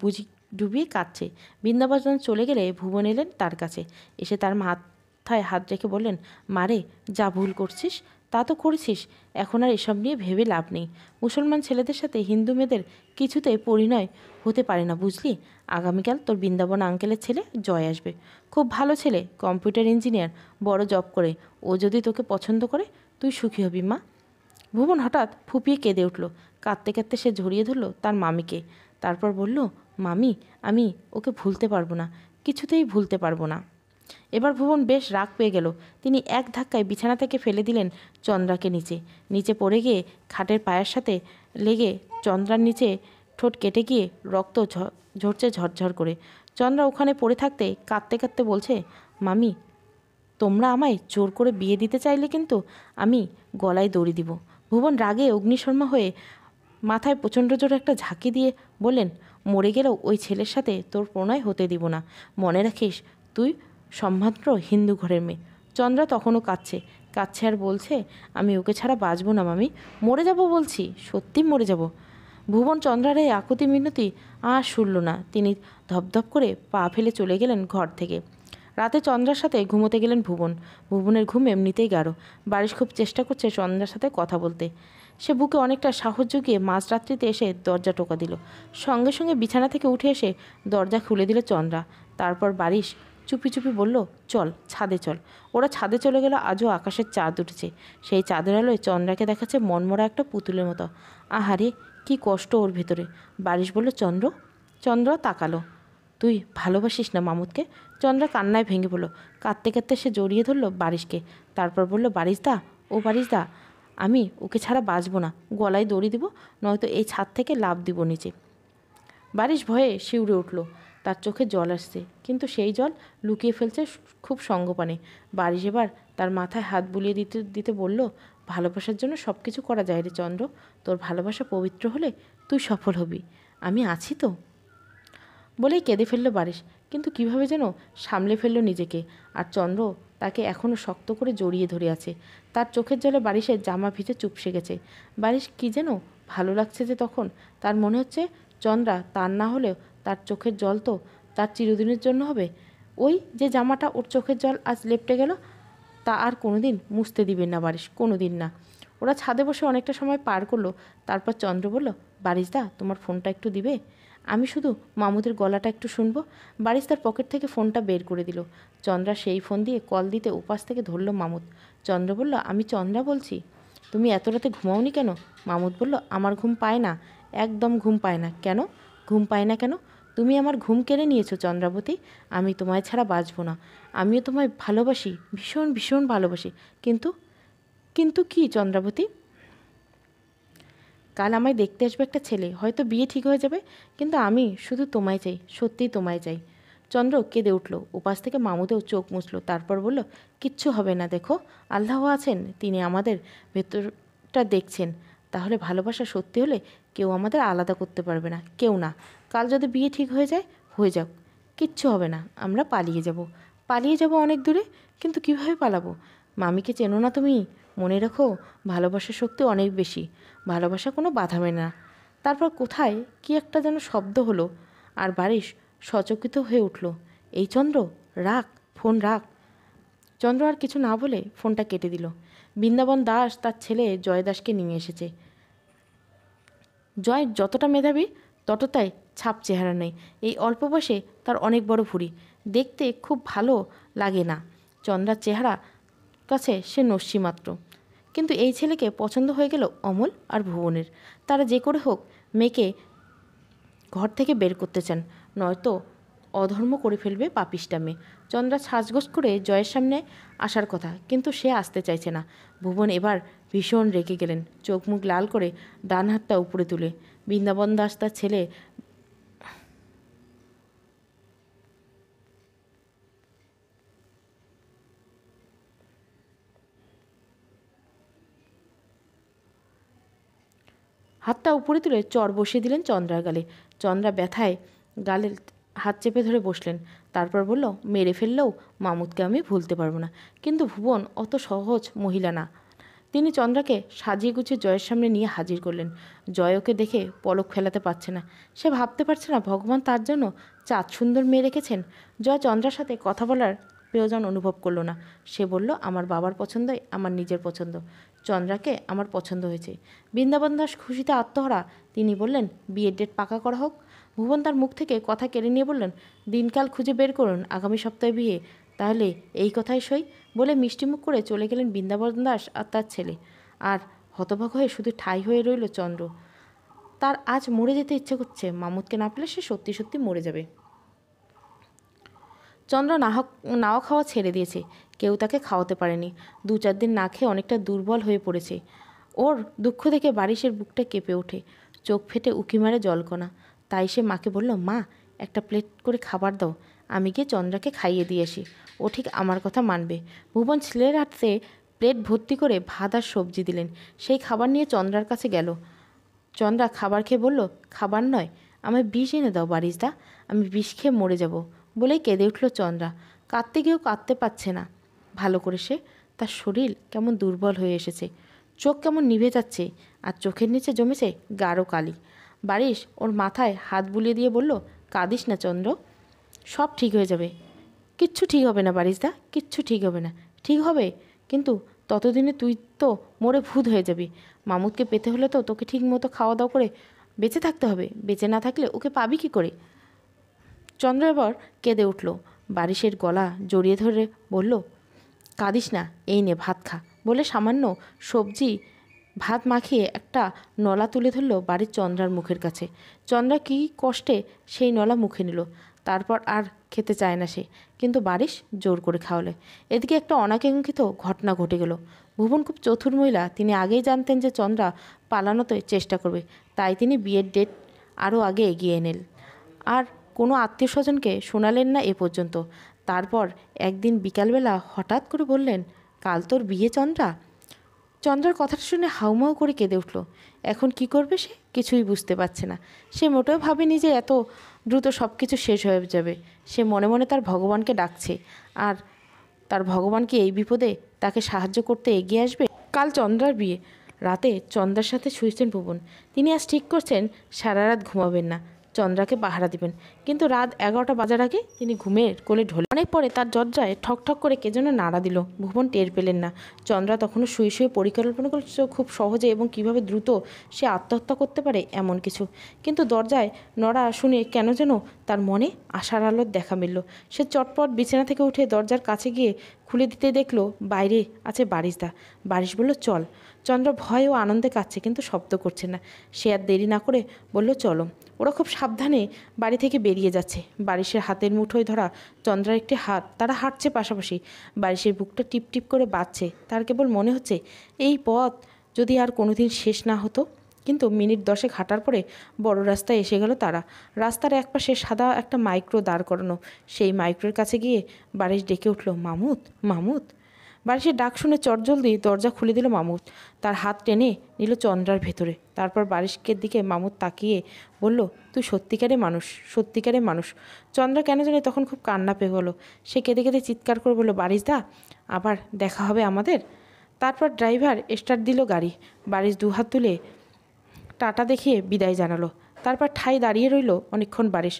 ডুবিয়ে কাঁদছে। বৃন্দাবন চলে গেলে ভুবন এলেন তার কাছে। এসে তার মাথায় হাত রেখে বললেন, মারে, যা ভুল করছিস তা তো করেছিস, এখন আর এসব নিয়ে ভেবে লাভ নেই। মুসলমান ছেলেদের সাথে হিন্দু মেয়েদের কিছুতে পরিণয় হতে পারে না, বুঝলি? আগামীকাল তোর বৃন্দাবন আঙ্কেলের ছেলে জয় আসবে। খুব ভালো ছেলে, কম্পিউটার ইঞ্জিনিয়ার, বড় জব করে। ও যদি তোকে পছন্দ করে, তুই সুখী হবি মা। ভুবন হঠাৎ ফুপিয়ে কেঁদে উঠল। কাঁদতে কাঁদতে সে জড়িয়ে ধরল তার মামিকে। তারপর বলল, মামি, আমি ওকে ভুলতে পারবো না, কিছুতেই ভুলতে পারবো না। এবার ভুবন বেশ রাগ পেয়ে গেল। তিনি এক ধাক্কায় বিছানা থেকে ফেলে দিলেন চন্দ্রাকে নিচে। নিচে পড়ে গিয়ে খাটের পায়ের সাথে লেগে চন্দ্রার নিচে ঠোঁট কেটে গিয়ে রক্ত ঝরছে ঝরঝর করে। চন্দ্রা ওখানে পড়ে থাকতে কাঁদতে কাঁদতে বলছে, মামি, তোমরা আমায় জোর করে বিয়ে দিতে চাইলে কিন্তু আমি গলায় দড়ি দিব। ভুবন রাগে অগ্নিশর্মা হয়ে মাথায় প্রচণ্ড জোরে একটা ঝাঁকি দিয়ে বললেন, মরে গেলেও ওই ছেলের সাথে তোর প্রণয় হতে দিব না। মনে রাখিস, তুই সম্ভ্রান্ত হিন্দু ঘরের মেয়ে। চন্দ্রা তখনও কাঁদছে কাঁদছে আর বলছে, আমি ওকে ছাড়া বাঁচব না মামি, মরে যাব বলছি, সত্যি মরে যাব। ভুবন চন্দ্রার এই আকুতি মিনতি আর শুনল না। তিনি ধপধপ করে পা ফেলে চলে গেলেন ঘর থেকে। রাতে চন্দ্রার সাথে ঘুমোতে গেলেন ভুবন। ভুবনের ঘুম এমনিতেই গাঢ়। বারিশ খুব চেষ্টা করছে চন্দ্রার সাথে কথা বলতে। সে বুকে অনেকটা সাহস জুগিয়ে মাঝরাত্রিতে এসে দরজা টোকা দিল। সঙ্গে সঙ্গে বিছানা থেকে উঠে এসে দরজা খুলে দিল চন্দ্রা। তারপর বারিশ চুপি চুপি বলল, চল, ছাদে চল। ওরা ছাদে চলে গেল। আজও আকাশের চাঁদ উঠেছে। সেই চাঁদের আলোয় চন্দ্রাকে দেখাচ্ছে মনমরা একটা পুতুলের মতো। আহারে, কি কষ্ট ওর ভেতরে। বারিশ বলল, চন্দ্র তাকালো। তুই ভালোবাসিস না মামুদকে? চন্দ্রা কান্নায় ভেঙে পড়ল। কাঁদতে কাঁদতে সে জড়িয়ে ধরল বারিশকে। তারপর বলল, বারিশদা, ও বারিশদা, আমি ওকে ছাড়া বাঁচব না। গলায় দড়ি দিব, নয়তো এই ছাদ থেকে লাফ দিব নিচে। বারিশ ভয়ে শিউরে উঠল। তার চোখে জল আসছে, কিন্তু সেই জল লুকিয়ে ফেলছে খুব সঙ্গোপানে। বারিশ এবার তার মাথায় হাত বুলিয়ে দিতে দিতে বলল, ভালোবাসার জন্য সব কিছু করা যায় রে চন্দ্র। তোর ভালোবাসা পবিত্র হলে তুই সফল হবি, আমি আছি তো। বলেই কেঁদে ফেলল বারিশ, কিন্তু কিভাবে যেন সামলে ফেলল নিজেকে। আর চন্দ্র তাকে এখনও শক্ত করে জড়িয়ে ধরে আছে। তার চোখের জলে বারিশের জামা ভিজে চুপসে গেছে। বারিশ কি যেন ভালো লাগছে যে তখন। তার মনে হচ্ছে চন্দ্রা তার না হলেও তার চোখের জল তো তার চিরদিনের জন্য হবে। ওই যে জামাটা ওর চোখের জল আজ লেপটে গেল, তা আর কোনোদিন মুছতে দিবেন না বারিশ, কোনো দিন না। ওরা ছাদে বসে অনেকটা সময় পার করলো। তারপর চন্দ্র বলল, বারিশদা তোমার ফোনটা একটু দিবে, আমি শুধু মামুদের গলাটা একটু শুনবো। বারিশ তার পকেট থেকে ফোনটা বের করে দিল। চন্দ্রা সেই ফোন দিয়ে কল দিতে উপাস থেকে ধরল মামুদ। চন্দ্র বলল, আমি চন্দ্রা বলছি। তুমি এত রাতে ঘুমাওনি কেন? মামুদ বলল, আমার ঘুম পায় না, একদম ঘুম পায় না। কেন ঘুম পায় না কেন? তুমি আমার ঘুম কেড়ে নিয়েছো চন্দ্রাবতী। আমি তোমায় ছাড়া বাঁচব না। আমিও তোমায় ভালোবাসি, ভীষণ ভীষণ ভালোবাসি। কিন্তু কিন্তু কি চন্দ্রাবতী? কাল আমায় দেখতে আসবে একটা ছেলে, হয়তো বিয়ে ঠিক হয়ে যাবে, কিন্তু আমি শুধু তোমায় চাই, সত্যিই তোমায় চাই। চন্দ্র কেঁদে উঠল। উপাস থেকে মামুদেও চোখ মুছল। তারপর বলল, কিচ্ছু হবে না, দেখো আল্লাহ আছেন, তিনি আমাদের ভেতরটা দেখছেন। তাহলে ভালোবাসা সত্যি হলে কেউ আমাদের আলাদা করতে পারবে না, কেউ না। কাল যদি বিয়ে ঠিক হয়ে যায়, হয়ে যাক, কিচ্ছু হবে না। আমরা পালিয়ে যাব অনেক দূরে। কিন্তু কিভাবে পালাবো? মামিকে চেনো না তুমি? মনে রেখো, ভালোবাসার শক্তি অনেক বেশি। ভালোবাসা কোনো বাধা মেনে না। তারপর কোথায় কি একটা যেন শব্দ হলো, আর বারিশ সচকিত হয়ে উঠল। এই চন্দ্র, রাখ ফোন, রাখ। চন্দ্র আর কিছু না বলে ফোনটা কেটে দিল। বৃন্দাবন দাস তার ছেলে জয় দাসকে নিয়ে এসেছে। জয় যতটা মেধাবী, ততটাই ছাপ চেহারা নেই। এই অল্প বয়সে তার অনেক বড় ভুঁড়ি, দেখতে খুব ভালো লাগে না। চন্দ্রার চেহারা কাছে সে নস্যি মাত্র। কিন্তু এই ছেলেকে পছন্দ হয়ে গেল অমল আর ভুবনের। তারা যে করে হোক মেয়েকে ঘর থেকে বের করতে চান, নয়তো অধর্ম করে ফেলবে পাপিষ্টা মেয়ে। চন্দ্রা সাজগোজ করে জয়ের সামনে আসার কথা, কিন্তু সে আসতে চাইছে না। ভুবন এবার ভীষণ রেগে গেলেন, চোখ মুখ লাল করে ডান হাতটা উপরে তুলে। বৃন্দাবন দাস তার ছেলে হাতটা উপরে তুলে চর বসিয়ে দিলেন চন্দ্রার গালে। চন্দ্রা ব্যথায় গালে হাত চেপে ধরে বসলেন। তারপর বলল, মেরে ফেললেও মামুদকে আমি ভুলতে পারবো না। কিন্তু ভুবন অত সহজ মহিলা না। তিনি চন্দ্রাকে সাজিয়ে গুছিয়ে জয়ের সামনে নিয়ে হাজির করলেন। জয় ওকে দেখে পলক ফেলাতে পারছে না। সে ভাবতে পারছে না ভগবান তার জন্য চাঁদ সুন্দর মেয়ে রেখেছেন। জয় চন্দ্রার সাথে কথা বলার প্রয়োজন অনুভব করলো না। সে বলল, আমার বাবার পছন্দই আমার নিজের পছন্দ। চন্দ্রাকে আমার পছন্দ হয়েছে। বৃন্দাবন দাস খুশিতে আত্মহারা। তিনি বললেন, বিয়ের ডেট পাকা করা হোক। ভুবন তার মুখ থেকে কথা কেড়ে নিয়ে বললেন, দিনকাল খুঁজে বের করুন, আগামী সপ্তাহে বিয়ে। তাহলে এই কথাই সই। বলে মিষ্টিমুখ করে চলে গেলেন বৃন্দাবন দাস আর তার ছেলে। আর হতবাক হয়ে শুধু ঠাই হয়ে রইল চন্দ্র। তার আজ মরে যেতে ইচ্ছে করছে। মামুদকে না পেলে সে সত্যি সত্যি মরে যাবে। চন্দ্র নাওয়া খাওয়া ছেড়ে দিয়েছে। কেউ তাকে খাওয়াতে পারেনি। 2-4 দিন না খেয়ে অনেকটা দুর্বল হয়ে পড়েছে। ওর দুঃখ দেখে বারিশের বুকটা কেঁপে ওঠে, চোখ ফেটে উকি মারে জলকণা। তাই সে মাকে বলল, মা একটা প্লেট করে খাবার দাও, আমি গিয়ে চন্দ্রাকে খাইয়ে দিয়ে আসি, ও ঠিক আমার কথা মানবে। ভুবন ছেলের হাতে প্লেট ভর্তি করে ভাত আর সবজি দিলেন। সেই খাবার নিয়ে চন্দ্রার কাছে গেল। চন্দ্রা খাবার খেয়ে বলল, খাবার নয়, আমায় বিষ এনে দাও বারিশদা, আমি বিষ খেয়ে মরে যাব। বলেই কেঁদে উঠল চন্দ্রা। কাঁদতে গিয়েও কাঁদতে পারছে না ভালো করে সে। তার শরীর কেমন দুর্বল হয়ে এসেছে, চোখ কেমন নিভে যাচ্ছে, আর চোখের নিচে জমেছে গাঢ় কালি। বারিশ ওর মাথায় হাত বুলিয়ে দিয়ে বলল, কাঁদিস না চন্দ্র, সব ঠিক হয়ে যাবে। কিচ্ছু ঠিক হবে না বারিশদা, কিচ্ছু ঠিক হবে না। ঠিক হবে, কিন্তু ততদিনে তুই তো মরে ভূত হয়ে যাবি। মামুদকে পেতে হলে তো তোকে ঠিক মতো খাওয়া দাওয়া করে বেঁচে থাকতে হবে। বেঁচে না থাকলে ওকে পাবি কী করে? চন্দ্র এবার কেঁদে উঠল। বারিশের গলা জড়িয়ে ধরে বলল, কাঁদিস না, এই নে ভাত খা। বলে সামান্য সবজি ভাত মাখিয়ে একটা নলা তুলে ধরল বাড়ির চন্দ্রার মুখের কাছে। চন্দ্রা কী কষ্টে সেই নলা মুখে নিল। তারপর আর খেতে চায় না সে, কিন্তু বারিশ জোর করে খাওয়ালে। এদিকে একটা অনাকাঙ্ক্ষিত ঘটনা ঘটে গেল। ভুবন খুব চতুর মহিলা। তিনি আগেই জানতেন যে চন্দ্রা পালানোতে চেষ্টা করবে, তাই তিনি বিয়ের ডেট আরও আগে এগিয়ে এলেন। আর কোনো আত্মীয় স্বজনকে শোনালেন না এ পর্যন্ত। তারপর একদিন বিকালবেলা হঠাৎ করে বললেন, কাল তোর বিয়ে চন্দ্রা। চন্দ্রার কথাটা শুনে হাউমাউ করে কেঁদে উঠল। এখন কি করবে সে কিছুই বুঝতে পারছে না। সে মোটেও ভাবেনি যে এত দ্রুত সব কিছু শেষ হয়ে যাবে। সে মনে মনে তার ভগবানকে ডাকছে, আর তার ভগবান কি এই বিপদে তাকে সাহায্য করতে এগিয়ে আসবে? কাল চন্দ্রার বিয়ে। রাতে চন্দ্রার সাথে শুয়েছেন ভুবন। তিনি আজ ঠিক করছেন সারা রাত ঘুমাবেন না। চন্দ্রাকে পাহারা দিবেন। কিন্তু রাত 11টা বাজার আগে তিনি ঘুমের কোলে ঢলে অনেক পরে তার দরজায় ঠক ঠক করে কে যেন নাড়া দিল। ভুবন টের পেলেন না। চন্দ্রা তখনও শুয়ে শুয়ে পরিকল্পনা করছিল খুব সহজে এবং কিভাবে দ্রুত সে আত্মহত্যা করতে পারে এমন কিছু। কিন্তু দরজায় নড়া শুনে কেন যেন তার মনে আশার আলোর দেখা মিলল। সে চটপট বিছানা থেকে উঠে দরজার কাছে গিয়ে খুলে দিতে দেখলো বাইরে আছে বারিশদা। বারিশ বলল, চল। চন্দ্র ভয় ও আনন্দে কাঁদছে, কিন্তু শব্দ করছে না। সে আর দেরি না করে বলল, চলো। ওরা খুব সাবধানে বাড়ি থেকে বেরিয়ে যাচ্ছে। বারিশের হাতের মুঠোয় ধরা চন্দ্রার একটি হাত, তারা হাঁটছে পাশাপাশি। বারিশের বুকটা টিপ টিপ করে বাজছে। তার কেবল মনে হচ্ছে এই পথ যদি আর কোনোদিন শেষ না হতো। কিন্তু মিনিট 10 হাঁটার পরে বড় রাস্তায় এসে গেল তারা। রাস্তার একপাশে সাদা একটা মাইক্রো দাঁড় করানো। সেই মাইক্রোর কাছে গিয়ে বারিশ ডেকে উঠল, মামুদ, মামুদ। বারিশের ডাক শুনে চটজলদি দরজা খুলে দিল মামুদ। তার হাত টেনে নিল চন্দ্রার ভেতরে। তারপর বারিশকের দিকে মামুদ তাকিয়ে বলল, তুই সত্যিকারে মানুষ, সত্যিকারে মানুষ। চন্দ্রা কেন জানি তখন খুব কান্না পেয়ে গেল। সে কেঁদে কেঁদে চিৎকার করে বলল, বারিশদা, আবার দেখা হবে আমাদের। তারপর ড্রাইভার স্টার্ট দিল গাড়ি। বারিশ দুহাত তুলে টাটা দেখিয়ে বিদায় জানালো। তারপর ঠাই দাঁড়িয়ে রইল অনেকক্ষণ বারিশ।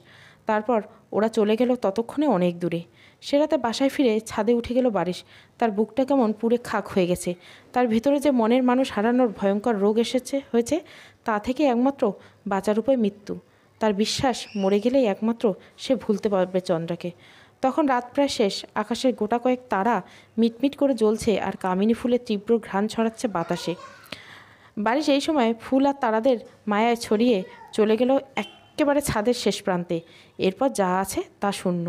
তারপর ওরা চলে গেল ততক্ষণে অনেক দূরে। সে রাতে বাসায় ফিরে ছাদে উঠে গেল বারিশ। তার বুকটা কেমন পুড়ে খাক হয়ে গেছে। তার ভিতরে যে মনের মানুষ হারানোর ভয়ঙ্কর রোগ হয়েছে তা থেকে একমাত্র বাঁচার উপায় মৃত্যু। তার বিশ্বাস মরে গেলেই একমাত্র সে ভুলতে পারবে চন্দ্রাকে। তখন রাত প্রায় শেষ। আকাশের গোটা কয়েক তারা মিটমিট করে জ্বলছে আর কামিনী ফুলের তীব্র ঘ্রাণ ছড়াচ্ছে বাতাসে। বারিশ এই সময় ফুল আর তারাদের মায়ায় ছড়িয়ে চলে গেল একেবারে ছাদের শেষ প্রান্তে। এরপর যা আছে তা শূন্য।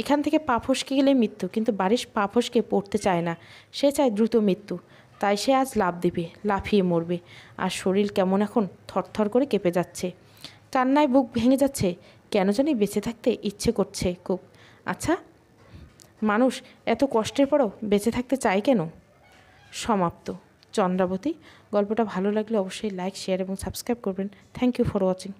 এখান থেকে পা ফসকে গেলে মৃত্যু, কিন্তু বারিশ পা ফসকে পড়তে চায় না। সে চায় দ্রুত মৃত্যু। তাই সে আজ লাফ দিবে, লাফিয়ে মরবে। আর শরীর কেমন এখন থরথর করে কেঁপে যাচ্ছে। কান্নায় বুক ভেঙে যাচ্ছে। কেন জানি বেঁচে থাকতে ইচ্ছে করছে খুব। আচ্ছা, মানুষ এত কষ্টের পরও বেঁচে থাকতে চায় কেন? সমাপ্ত। চন্দ্রাবতী। গল্পটা ভালো লাগলে অবশ্যই লাইক, শেয়ার এবং সাবস্ক্রাইব করবেন। Thank you for watching.